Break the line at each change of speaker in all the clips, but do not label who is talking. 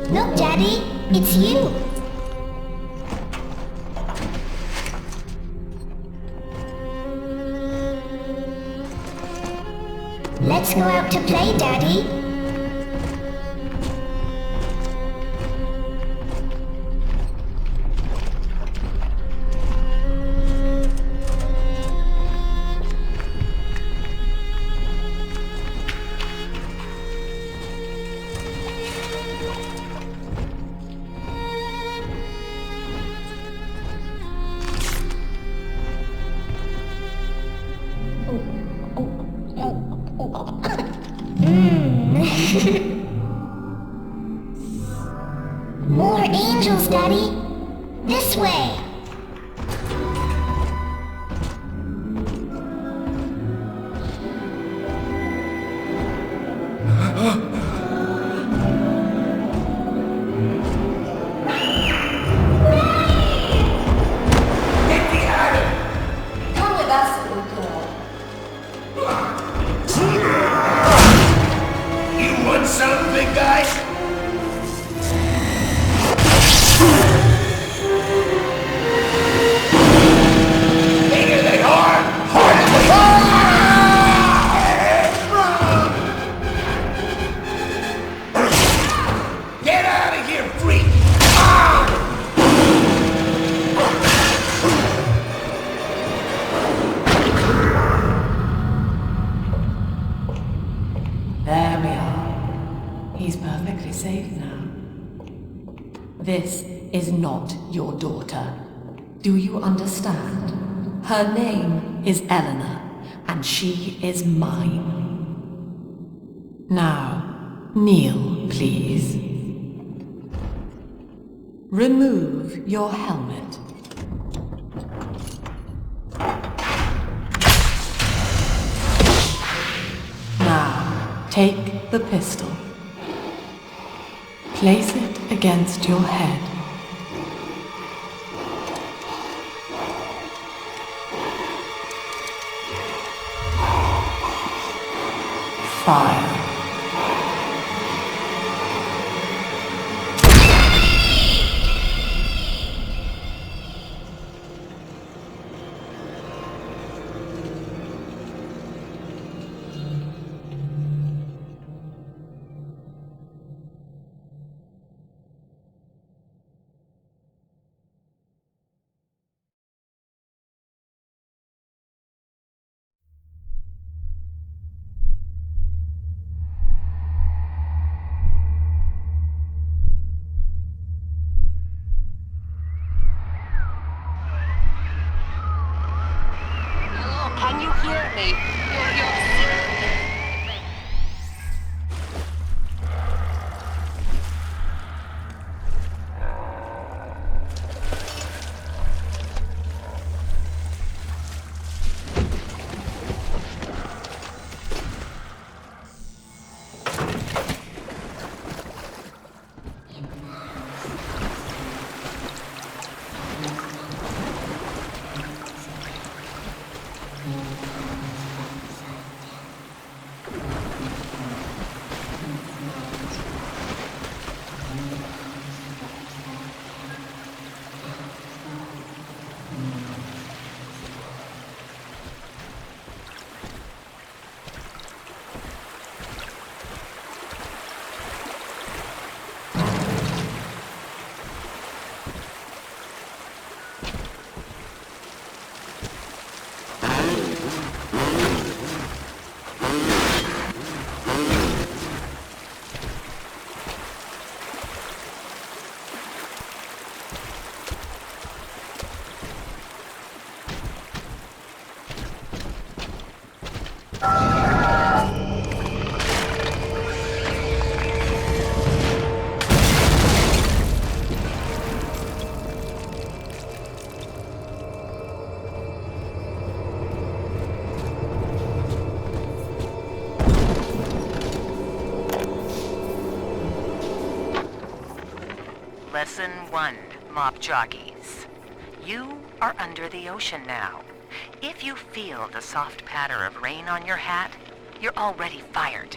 Look, Daddy, it's you. Let's go out to play, Daddy. More angels, Daddy. This way.
Come with us, little girl.
You want some, big guy? Bigger than hard! Harder than hard! Get out of here, freak!
There we are. He's perfectly safe now. This is not your daughter. Do you understand? Her name is Eleanor, and she is mine. Now, kneel, please. Remove your helmet. Now, take the pistol. Place it against your head. Fire.
Lesson 1, mop jockeys. You are under the ocean now. If you feel the soft patter of rain on your hat, you're already fired.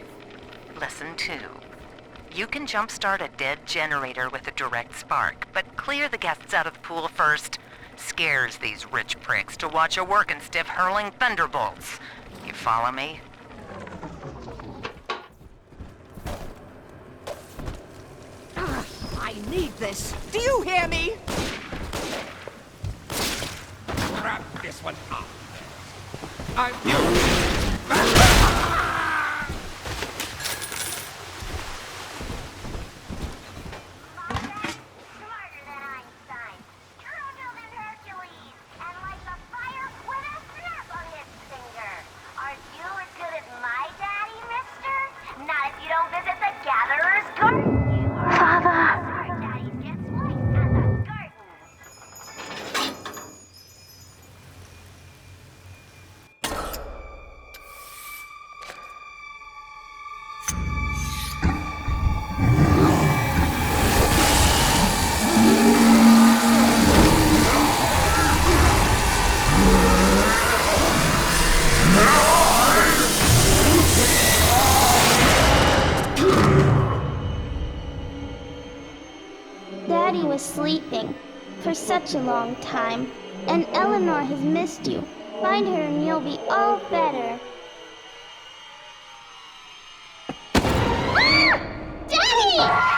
Lesson 2. You can jumpstart a dead generator with a direct spark, but clear the guests out of the pool first. Scares these rich pricks to watch a working stiff hurling thunderbolts. You follow me?
I need this. Do you hear me?
Wrap this one up. I'm
Smarter than Einstein. True than Hercules. And like a fire with a snap on his finger. Aren't you as good as my daddy, mister? Not if you don't visit the Gatherer's Garden. Father. Our daddy gets white at the garden.
Daddy was sleeping for such a long time, and Eleanor has missed you. Find her and you'll be all better. Daddy!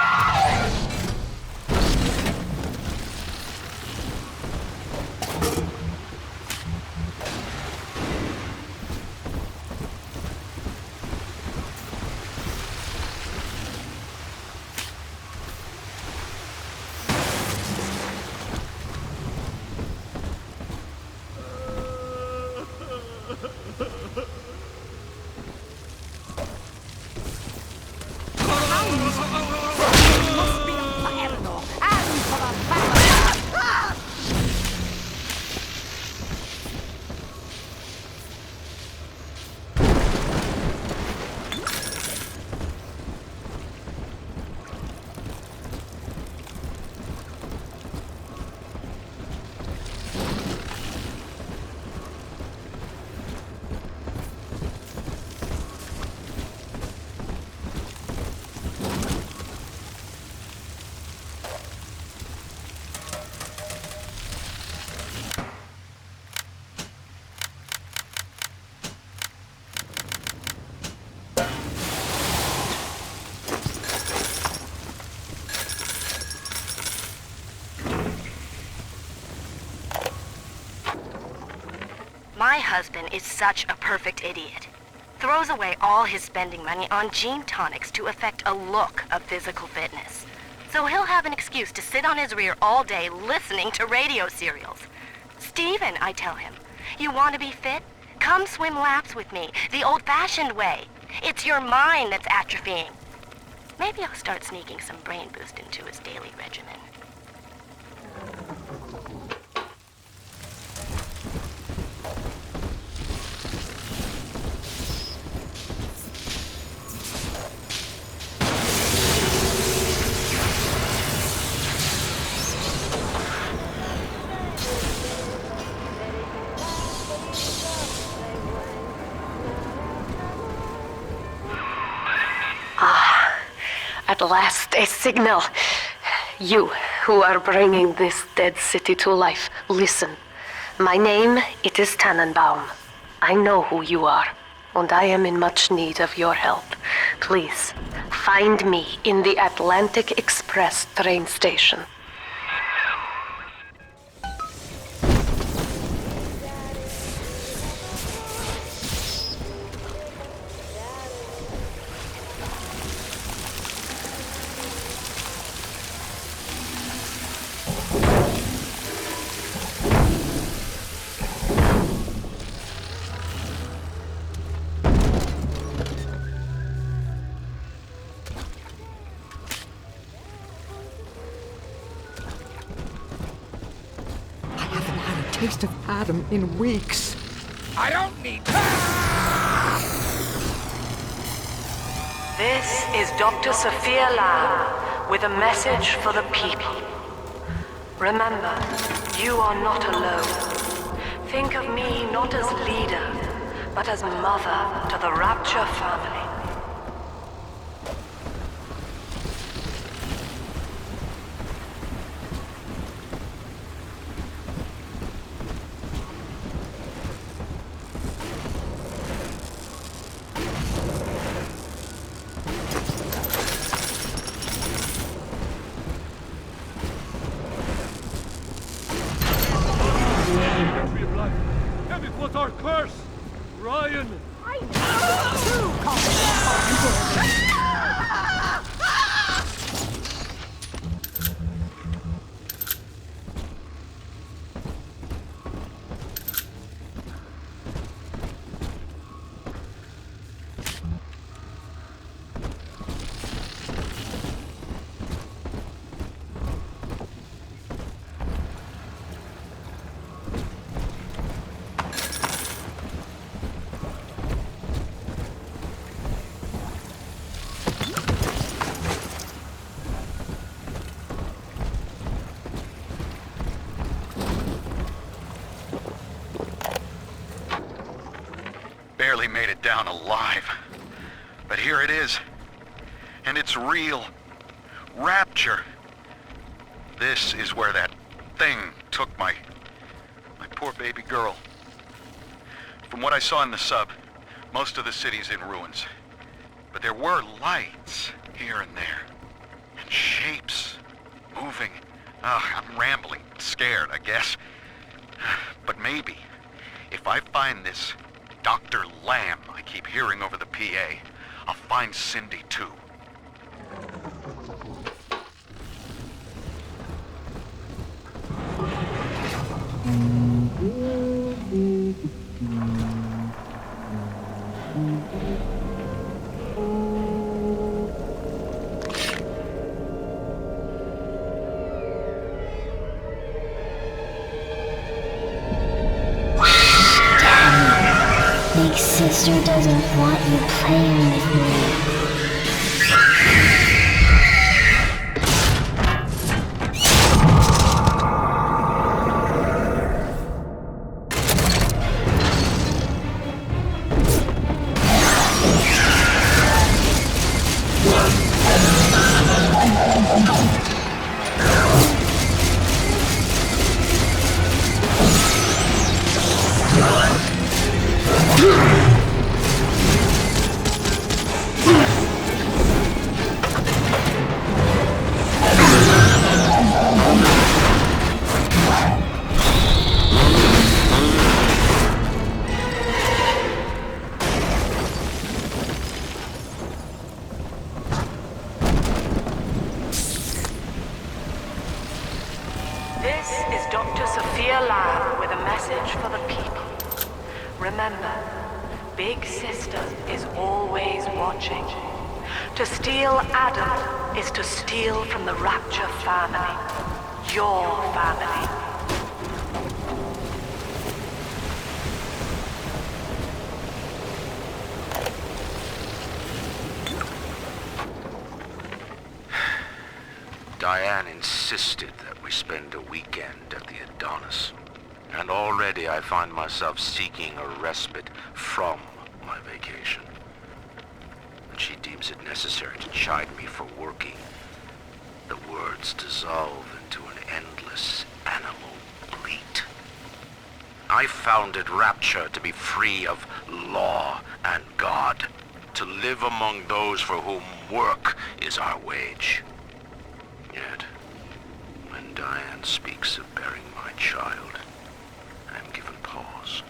Must be up for Eleanor and for the family.
My husband is such a perfect idiot. Throws away all his spending money on gene tonics to affect a look of physical fitness. So he'll have an excuse to sit on his rear all day listening to radio serials. Steven, I tell him, you want to be fit? Come swim laps with me, the old-fashioned way. It's your mind that's atrophying. Maybe I'll start sneaking some brain boost into his daily regimen. At last, a signal. You, who are bringing this dead city to life, listen. My name, it is Tannenbaum. I know who you are, and I am in much need of your help. Please, find me in the Atlantic Express train station.
Taste of Adam in weeks.
I don't need.
This is Dr. Sophia Lamb with a message for the people.
Remember, you are not alone. Think of me not as leader, but as mother to the Rapture family.
It was our curse! Ryan!
Barely made it down alive. But here it is. And it's real. Rapture. This is where that thing took my poor baby girl. From what I saw in the sub, most of the city's in ruins. But there were lights here and there. And shapes moving. I'm rambling, scared, I guess. But maybe, if I find this Dr. Lamb I keep hearing over the PA, I'll find Cindy too.
Big sister doesn't want you playing with me.
This is Dr. Sophia Lamb with a message for the people. Remember, Big Sister is always watching. To steal Adam is to steal from the Rapture family. Your family.
Diane insisted that we spend a weekend at the Adonis. And already I find myself seeking a respite from my vacation. And she deems it necessary to chide me for working. The words dissolve into an endless animal bleat. I founded Rapture to be free of law and God, to live among those for whom work is our wage. Yet, when Diane speaks of bearing my child, I am given pause.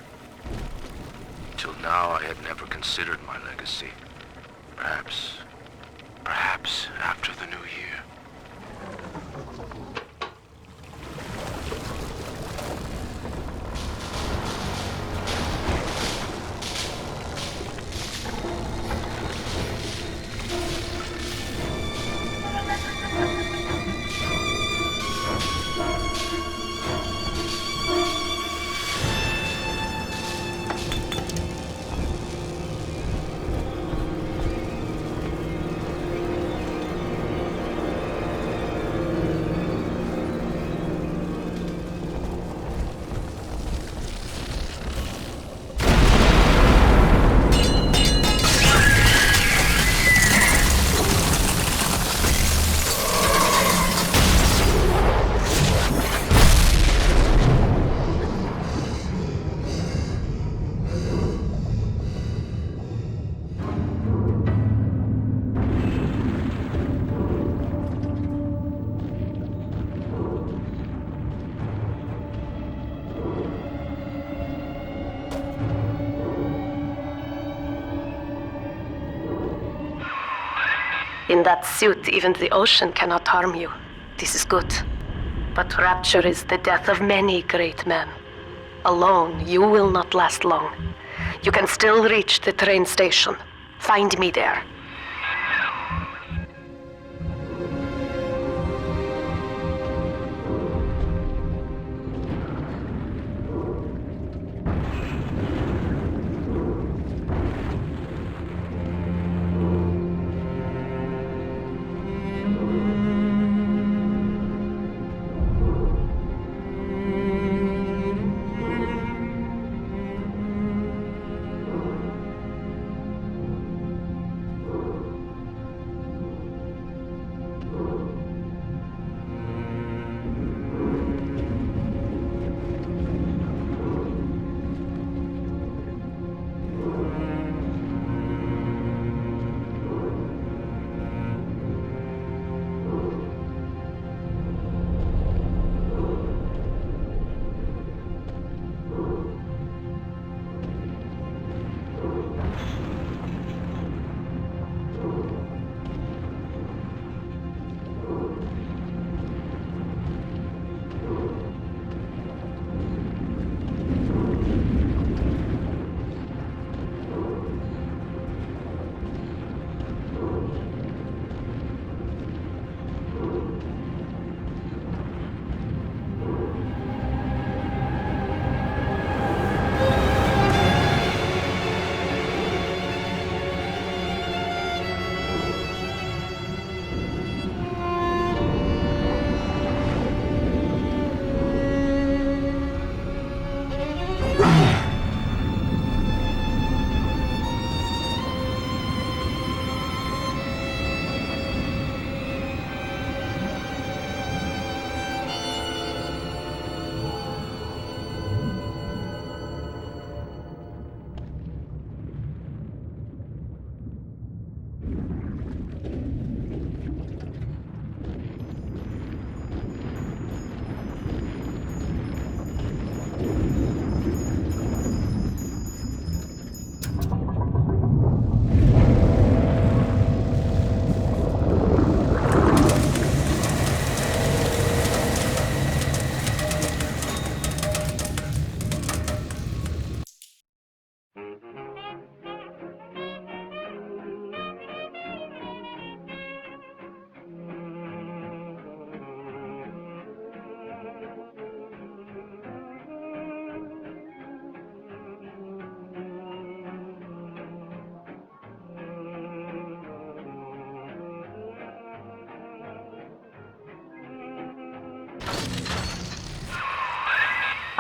Till now I had never considered my legacy. Perhaps after the new year.
In that suit, even the ocean cannot harm you. This is good. But rapture is the death of many great men. Alone, you will not last long. You can still reach the train station. Find me there.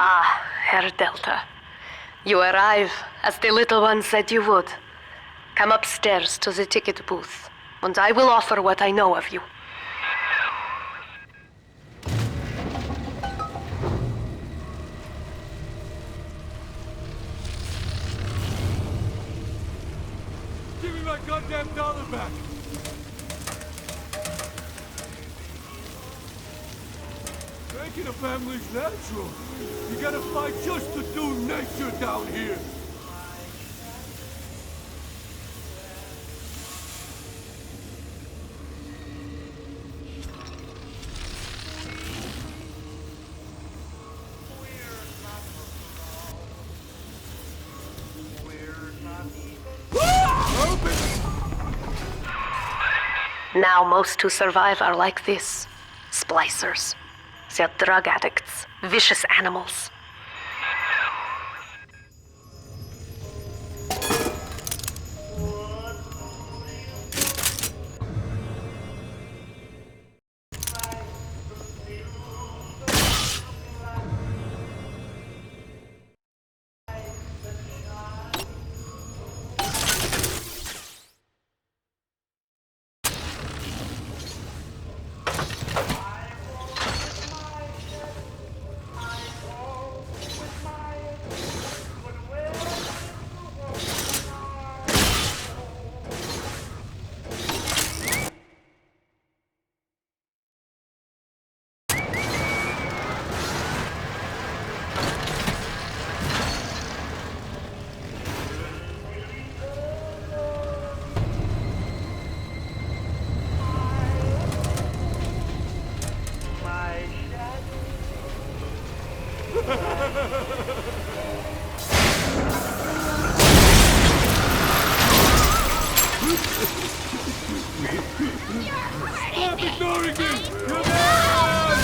Ah, Herr Delta. You arrive, as the little one said you would. Come upstairs to the ticket booth, and I will offer what I know of you.
Give me my goddamn dollar back! Making a family's natural. You gotta fight just to do nature down here.
Now most who survive are like this. Splicers. They're drug addicts. Vicious animals.
Corrigan! You're there!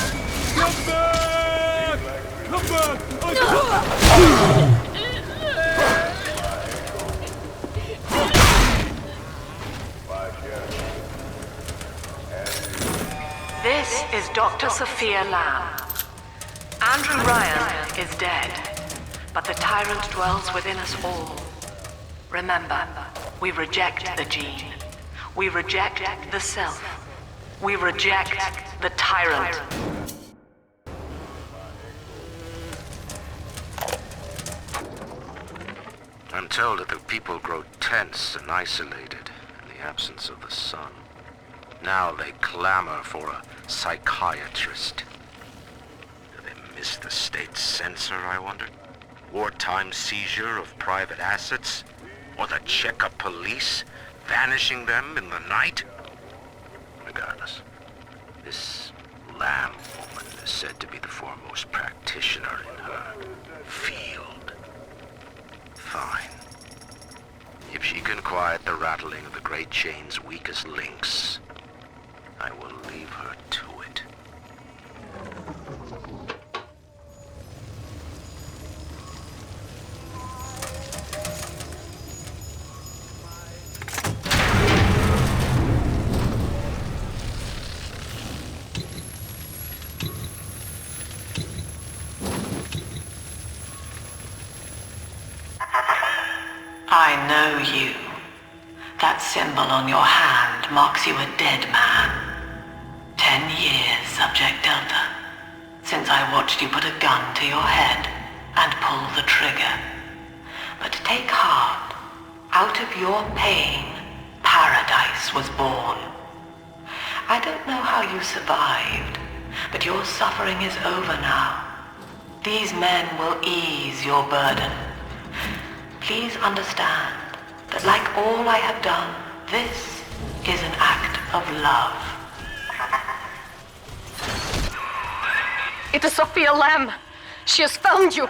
Come back! Come back!
This is Dr. Sophia Lamb. Andrew Ryan is dead, but the tyrant dwells within us all. Remember, we reject the gene. We reject the self. We reject the tyrant.
I'm told that the people grow tense and isolated in the absence of the sun. Now they clamor for a psychiatrist. Do they miss the state censor, I wonder? Wartime seizure of private assets? Or the checkup police, vanishing them in the night? Regardless, this Lamb woman is said to be the foremost practitioner in her field. Fine. If she can quiet the rattling of the Great Chain's weakest links, I will leave her to it.
I know you. That symbol on your hand marks you a dead man. 10 years, Subject Delta, since I watched you put a gun to your head and pull the trigger. But take heart. Out of your pain, paradise was born. I don't know how you survived, but your suffering is over now. These men will ease your burden. Please understand that like all I have done, this is an act of love.
It is Sophia Lamb. She has found you.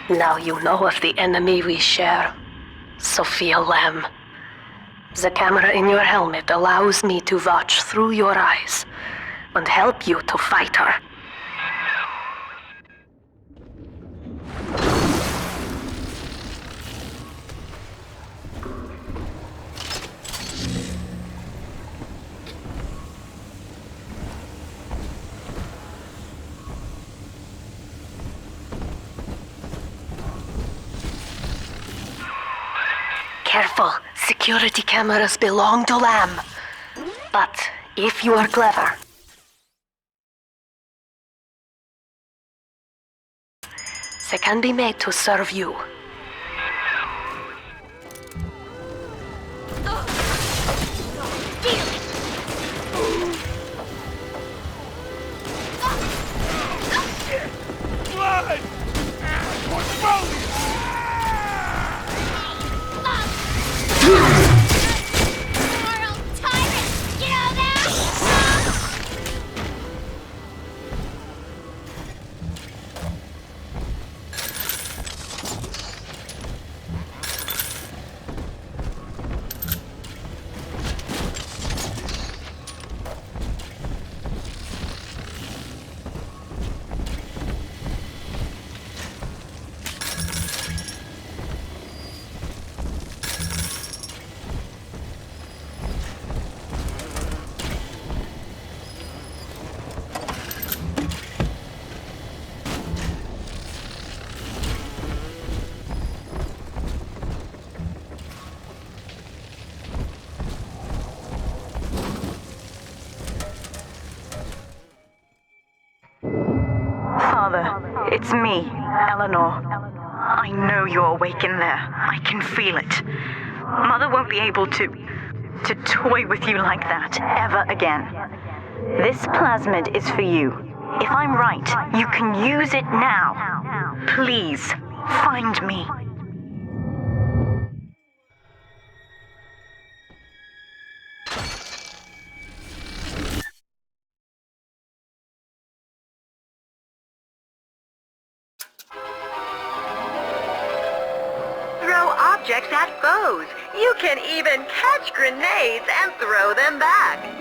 Now you know of the enemy we share, Sophia Lamb. The camera in your helmet allows me to watch through your eyes and help you to fight her. Careful, security cameras belong to Lamb. But if you are clever, they can be made to serve you.
Blood! What's wrong?
Moral tyrant! You know that?
Father, it's me, Eleanor. I know you're awake in there. I can feel it. Mother won't be able to toy with you like that ever again. This plasmid is for you. If I'm right, you can use it now. Please, find me.
Throw objects at foes. You can even catch grenades and throw them back.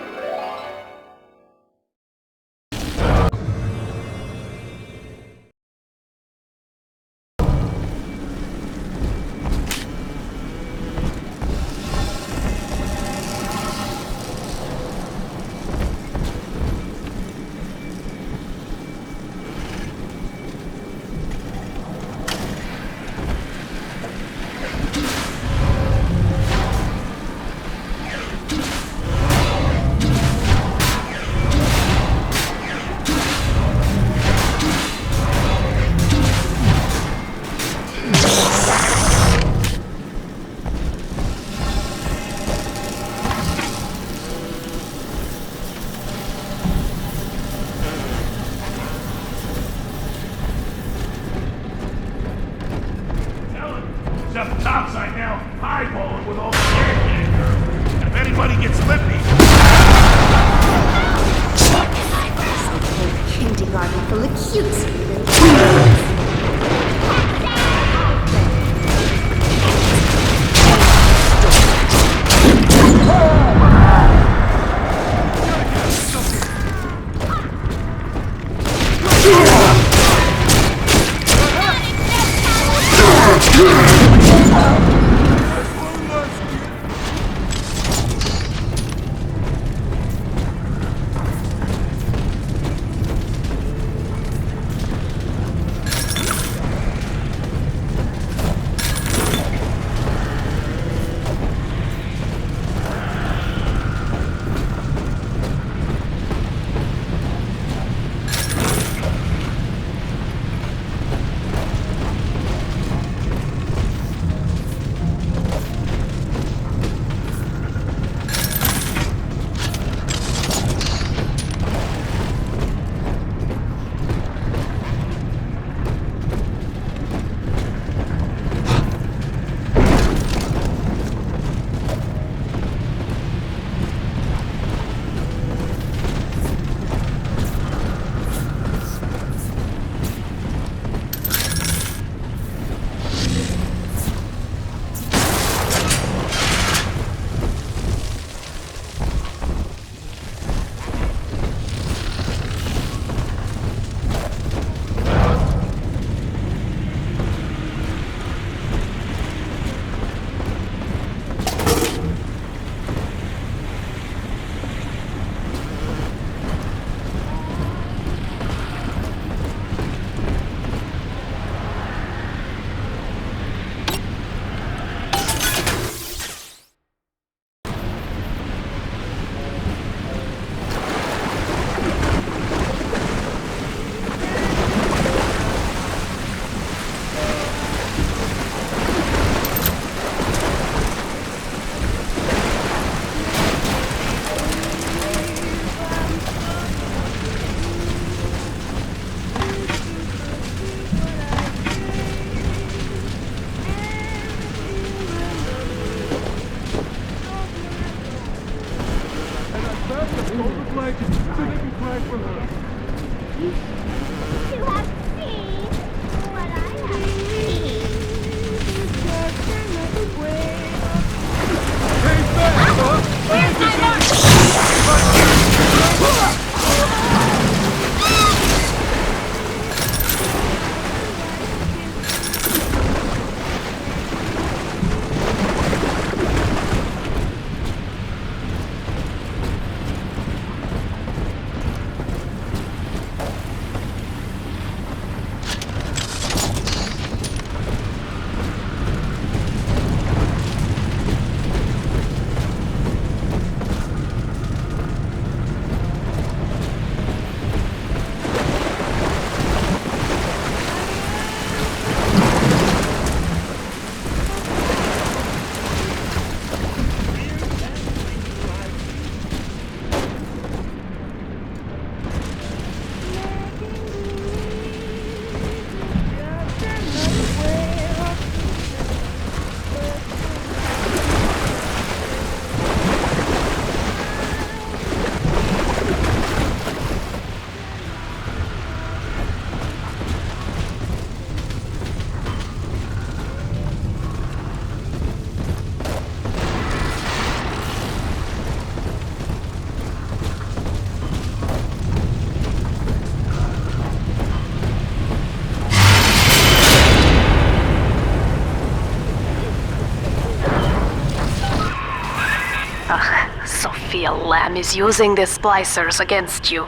Lamb is using the splicers against you.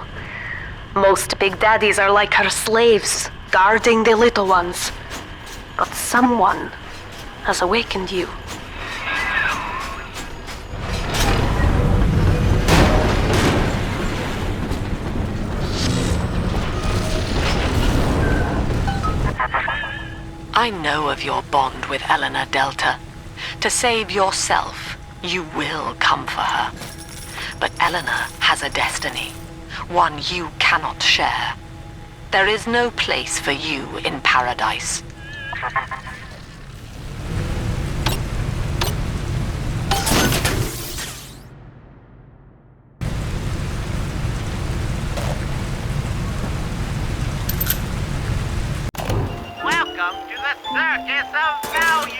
Most Big Daddies are like her slaves, guarding the little ones. But someone has awakened you.
I know of your bond with Eleanor Delta. To save yourself, you will come for her. But Eleanor has a destiny, one you cannot share. There is no place for you in paradise.
Welcome to the Circus of Value!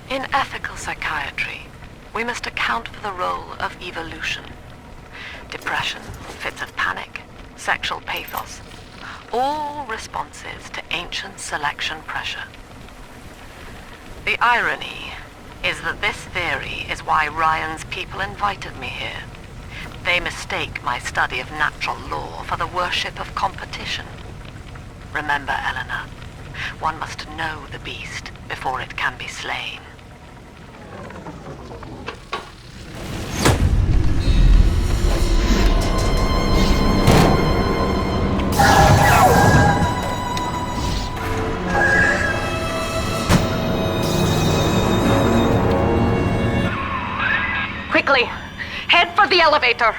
In ethical psychiatry, we must account for the role of evolution. Depression, fits of panic, sexual pathos, all responses to ancient selection pressure. The irony is that this theory is why Ryan's people invited me here. They mistake my study of natural law for the worship of competition. Remember, Eleanor, one must know the beast before it can be slain.
Quickly, head for the elevator.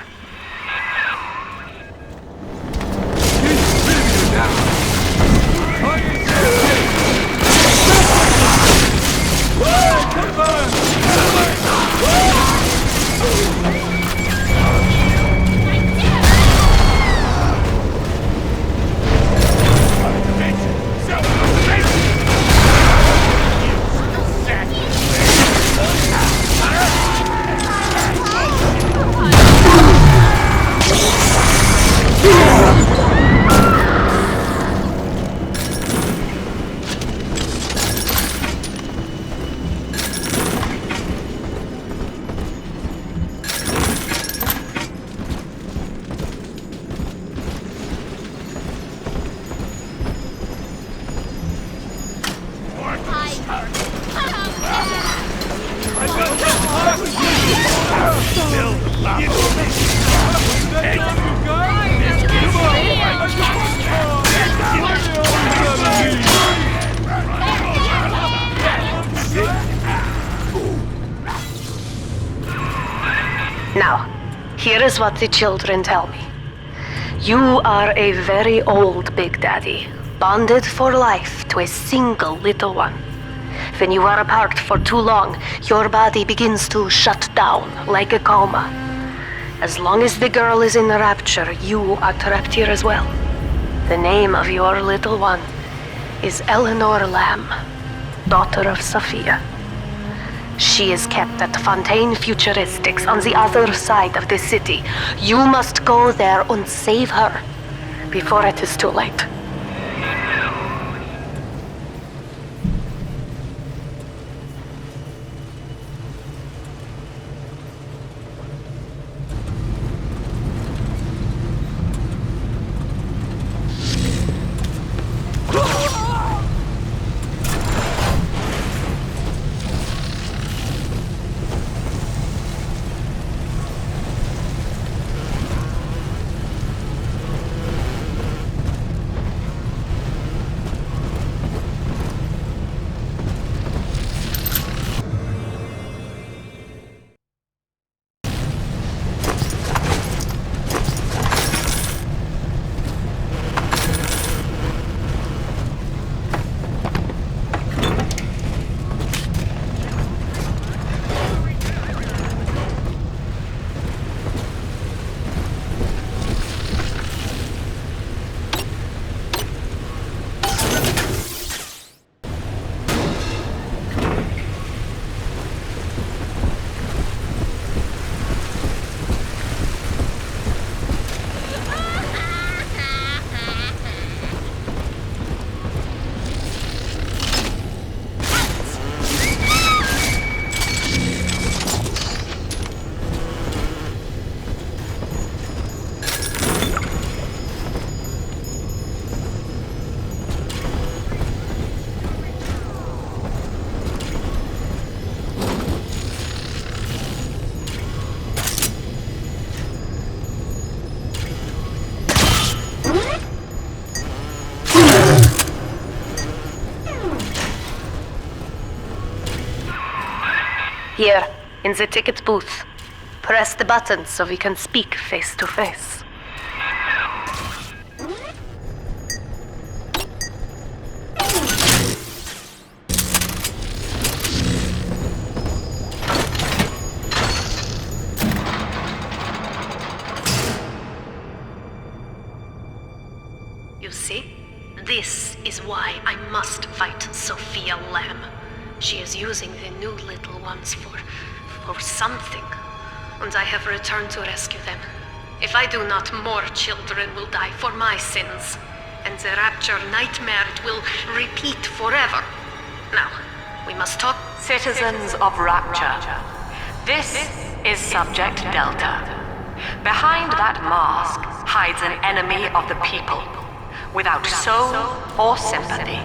Now, here is what the children tell me. You are a very old Big Daddy, bonded for life to a single little one. When you are apart for too long, your body begins to shut down like a coma. As long as the girl is in the rapture, you are trapped here as well. The name of your little one is Eleanor Lamb, daughter of Sophia. She is kept at Fontaine Futuristics on the other side of the city. You must go there and save her before it is too late. Here, in the ticket booth. Press the button so we can speak face to face. You see? This is why I must fight Sophia Lamb. She is using the new little ones for something. And I have returned to rescue them. If I do not, more children will die for my sins. And the Rapture nightmare will repeat forever. Now, we must talk.
Citizens of Rapture, this is Subject Delta. Behind that mask hides an enemy of the people, without soul or sympathy.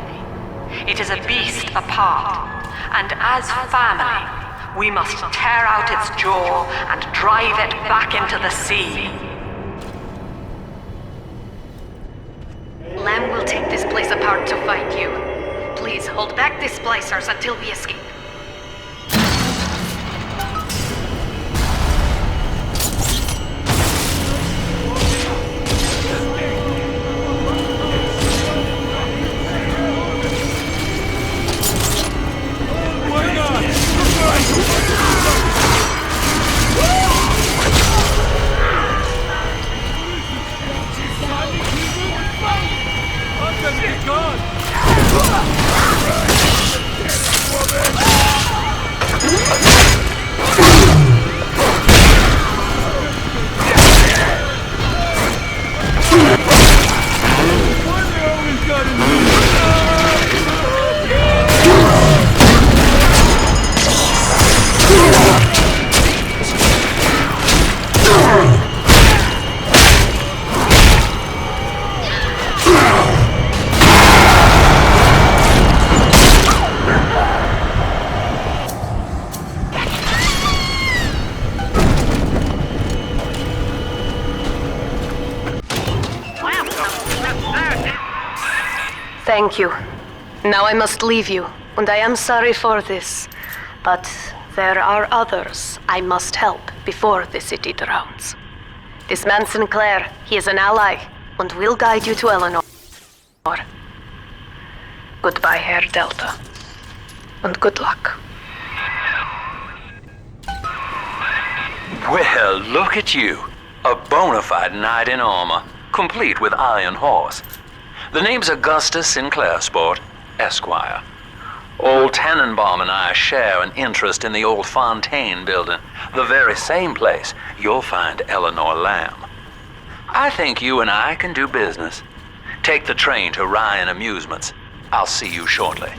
It is a beast apart, and as family, we must tear out its jaw and drive it back into the sea.
Lamb will take this place apart to find you. Please hold back the splicers until we escape. Thank you. Now I must leave you, and I am sorry for this. But there are others I must help before the city drowns. This man Sinclair, he is an ally, and will guide you to Eleanor. Goodbye, Herr Delta. And good luck.
Well, look at you. A bona fide knight in armor, complete with iron horse. The name's Augustus Sinclair, Sport, Esquire. Old Tannenbaum and I share an interest in the old Fontaine building, the very same place you'll find Eleanor Lamb. I think you and I can do business. Take the train to Ryan Amusements. I'll see you shortly.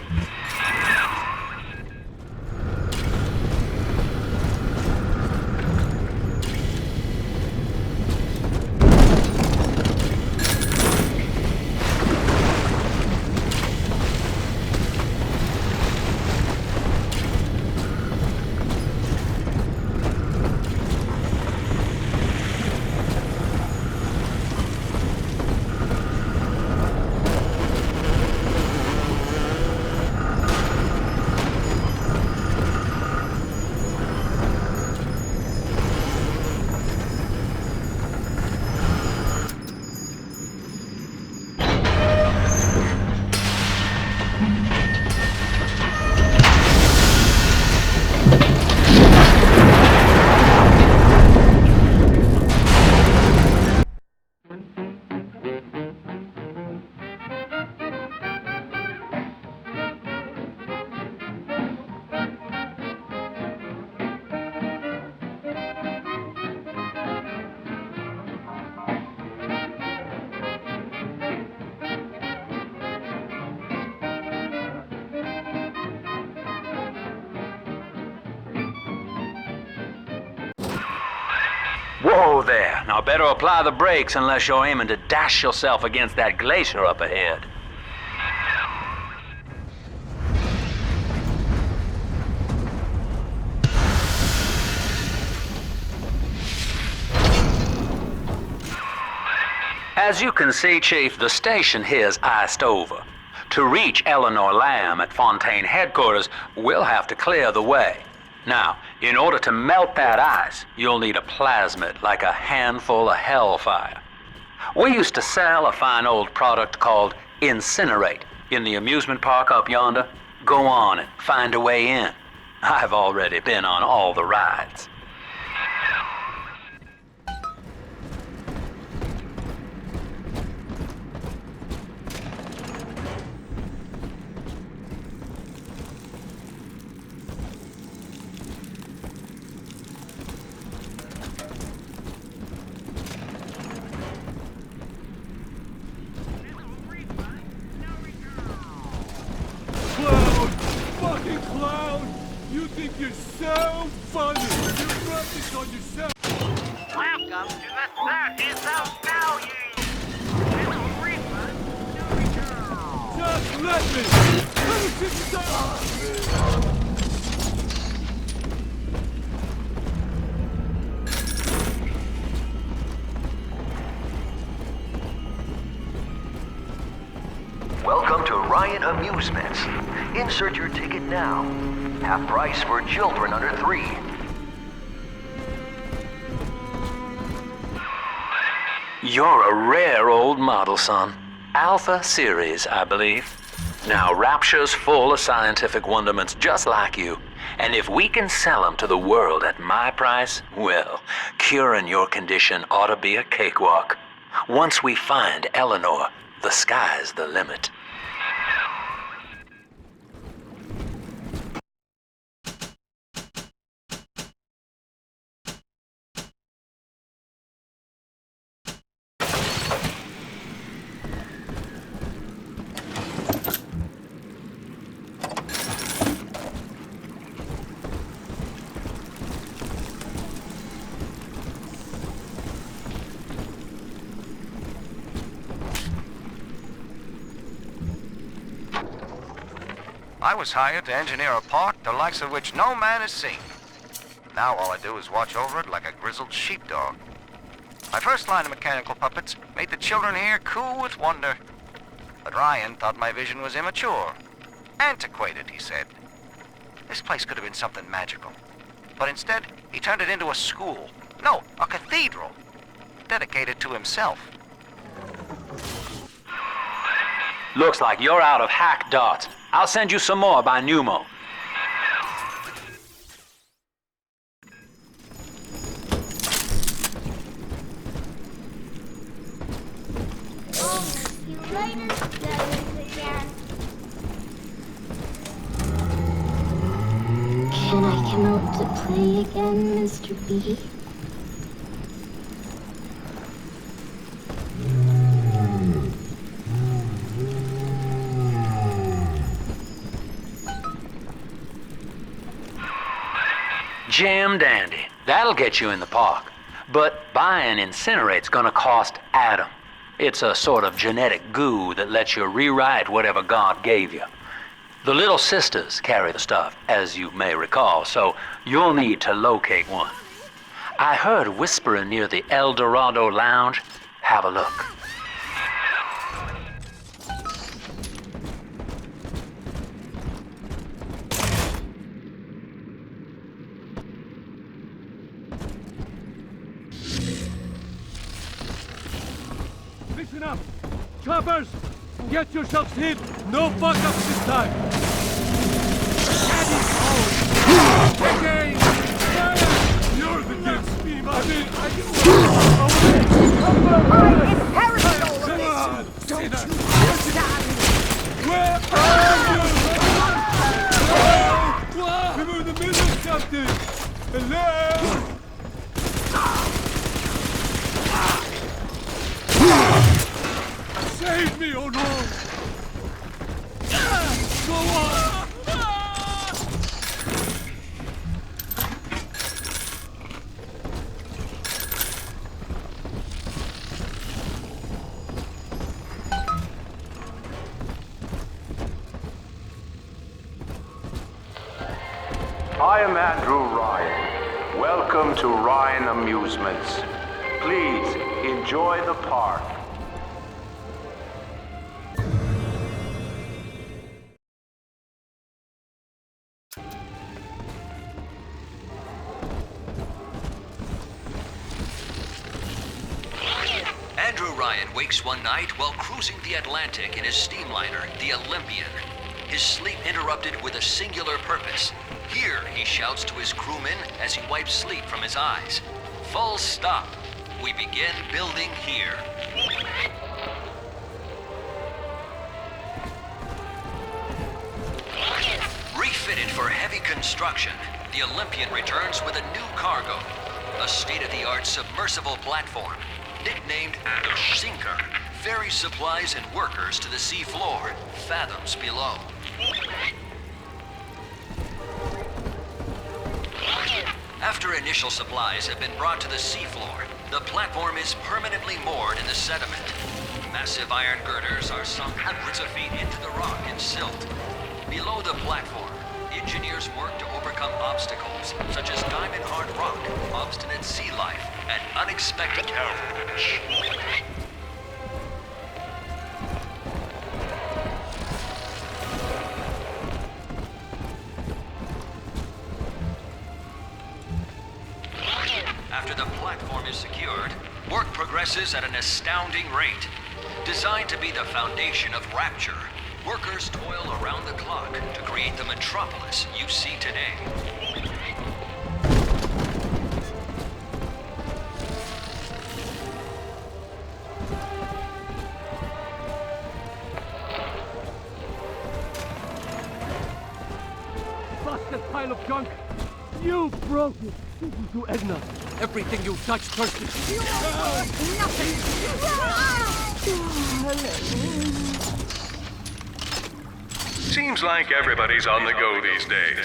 Whoa there. Now better apply the brakes unless you're aiming to dash yourself against that glacier up ahead. As you can see, Chief, the station here's iced over. To reach Eleanor Lamb at Fontaine headquarters, we'll have to clear the way. Now, in order to melt that ice, you'll need a plasmid like a handful of hellfire. We used to sell a fine old product called Incinerate in the amusement park up yonder. Go on and find a way in. I've already been on all the rides.
Clown! Fucking clown! You think you're so funny! You brought this on yourself!
Welcome to the circus of value! Little Reaper,
Just let me! Let me just stop!
Welcome to Ryan Amusements. Insert your ticket now. Half price for children under 3.
You're a rare old model, son. Alpha series, I believe. Now, Rapture's full of scientific wonderments just like you. And if we can sell them to the world at my price, well, curing your condition ought to be a cakewalk. Once we find Eleanor, the sky's the limit.
I was hired to engineer a park the likes of which no man has seen. Now all I do is watch over it like a grizzled sheepdog. My first line of mechanical puppets made the children here coo with wonder. But Ryan thought my vision was immature. Antiquated, he said. This place could have been something magical. But instead, he turned it into a school. No, a cathedral. Dedicated to himself.
Looks like you're out of hack darts. I'll send you some more by Pneumo.
Oh, you light us feathers again. Can I come out to play again, Mr. B?
Jam dandy. That'll get you in the park. But buying Incinerate's gonna cost Adam. It's a sort of genetic goo that lets you rewrite whatever God gave you. The little sisters carry the stuff, as you may recall, so you'll need to locate one. I heard whispering near the El Dorado Lounge. Have a look.
Listen up! Choppers! Get yourselves hid! No fuck-ups this time! Daddy's home! Again! Fire! You're the gift scheme! I mean, I
Inherit all of
Come
this!
on!
Don't
Sinner.
you understand?
Where are you? Hello? I'm in the middle of something! Hello? Save me, oh no! Go on!
I am Andrew Ryan. Welcome to Ryan Amusements. Please enjoy the park.
Ryan wakes one night while cruising the Atlantic in his steamliner, the Olympian. His sleep interrupted with a singular purpose. Here, he shouts to his crewmen as he wipes sleep from his eyes. Full stop. We begin building here. Refitted for heavy construction, the Olympian returns with a new cargo. A state-of-the-art submersible platform, nicknamed the Sinker, ferries supplies and workers to the sea floor, fathoms below. After initial supplies have been brought to the seafloor, the platform is permanently moored in the sediment. Massive iron girders are sunk hundreds of feet into the rock and silt. Below the platform, engineers work to overcome obstacles such as diamond-hard rock, obstinate sea life, and unexpected peril. After the platform is secured, work progresses at an astounding rate. Designed to be the foundation of Rapture, workers toil around the clock to create the metropolis you see today.
Busted pile of junk! You broke it! Listen to Edna. Everything you touch turns to...
Seems like everybody's on the go these days.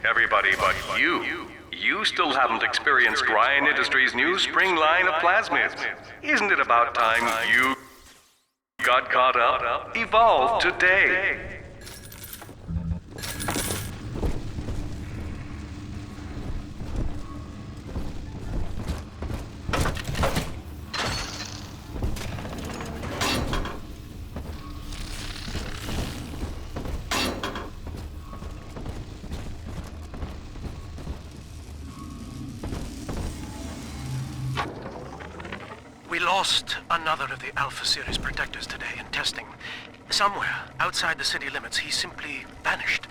Everybody but you. You still haven't experienced Ryan Industries' new spring line of plasmids. Isn't it about time you got caught up? Evolve today.
We lost another of the Alpha Series protectors today in testing. Somewhere outside the city limits, he simply vanished.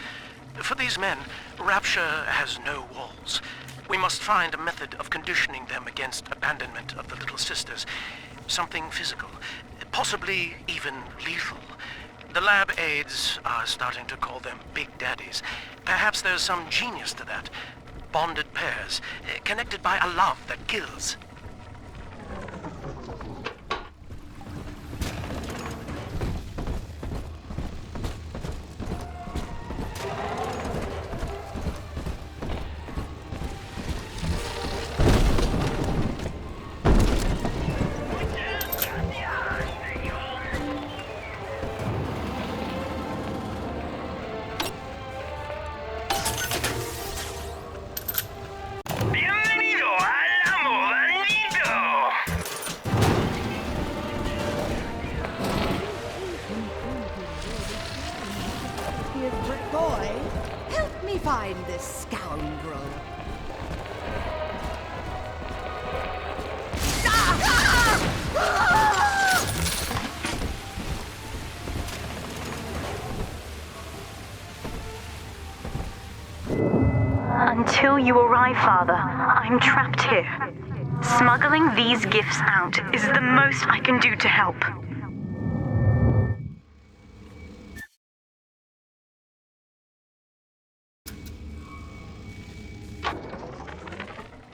For these men, Rapture has no walls. We must find a method of conditioning them against abandonment of the Little Sisters. Something physical, possibly even lethal. The lab aides are starting to call them Big Daddies. Perhaps there's some genius to that. Bonded pairs, connected by a love that kills.
Boy, help me find this scoundrel.
Until you arrive, Father, I'm trapped here. Smuggling these gifts out is the most I can do to help.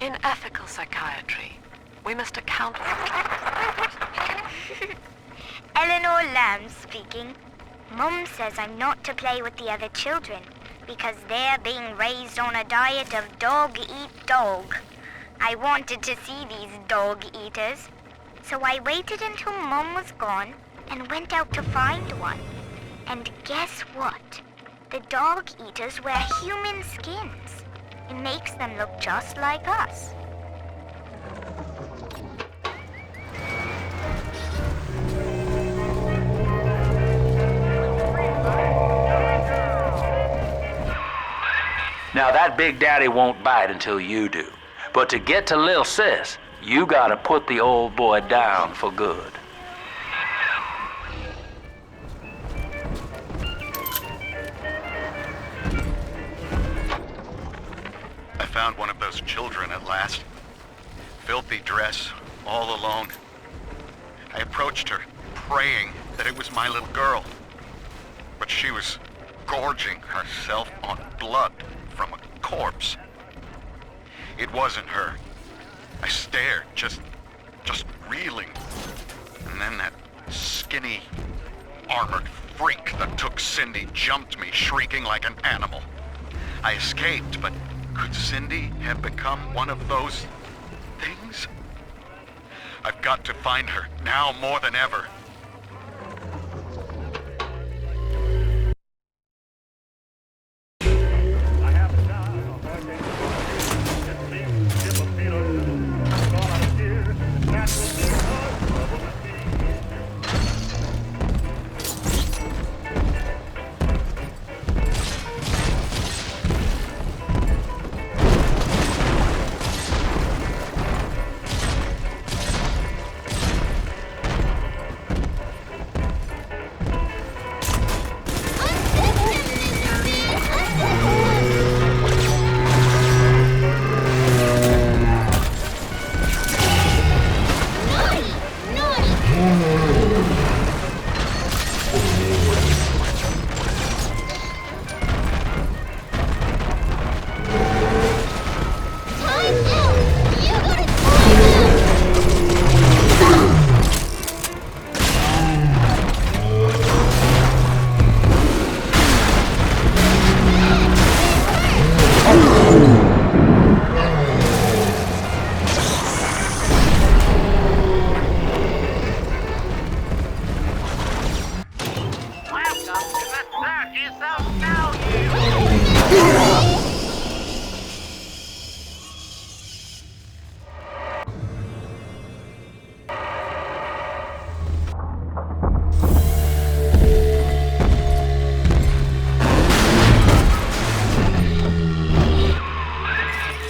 In ethical psychiatry, we must account for...
Eleanor Lamb speaking. Mum says I'm not to play with the other children because they're being raised on a diet of dog-eat-dog. I wanted to see these dog-eaters, so I waited until Mum was gone and went out to find one. And guess what? The dog-eaters wear human skins. It makes them look just like us.
Now that Big Daddy won't bite until you do. But to get to Lil Sis, you gotta put the old boy down for good.
found one of those children at last. Filthy dress, all alone. I approached her, praying that it was my little girl. But she was gorging herself on blood from a corpse. It wasn't her. I stared, just reeling. And then that skinny, armored freak that took Cindy jumped me, shrieking like an animal. I escaped, but could Cindy have become one of those things? I've got to find her, now more than ever.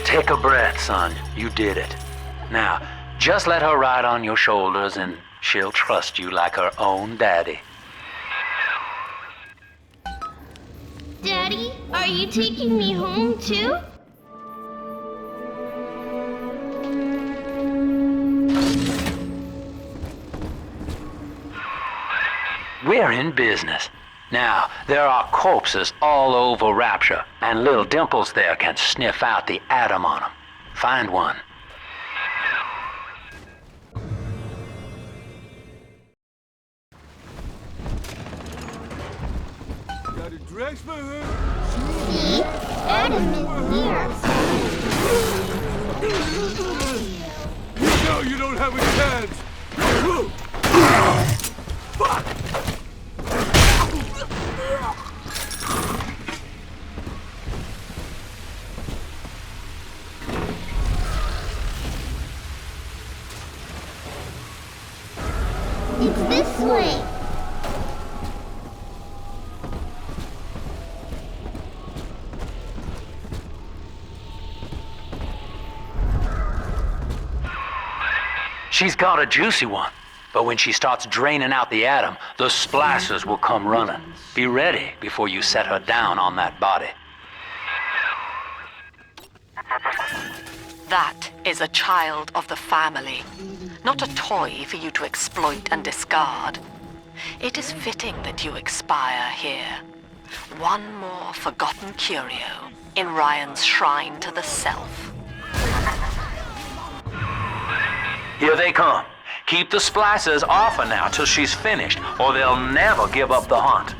Take a breath, son. You did it. Now, just let her ride on your shoulders and she'll trust you like her own daddy.
Daddy, are you taking me home too?
We're in business. Now, there are corpses all over Rapture, and little Dimples there can sniff out the atom on them. Find one.
Got a dress for her?
See? Adam is here.
You know you don't have a chance! Fuck!
It's this way.
She's got a juicy one, but when she starts draining out the atom, the splicers will come running. Be ready before you set her down on that body.
That is a child of the family, not a toy for you to exploit and discard. It is fitting that you expire here. One more forgotten curio in Ryan's shrine to the self.
Here they come. Keep the splicers off her now till she's finished, or they'll never give up the hunt.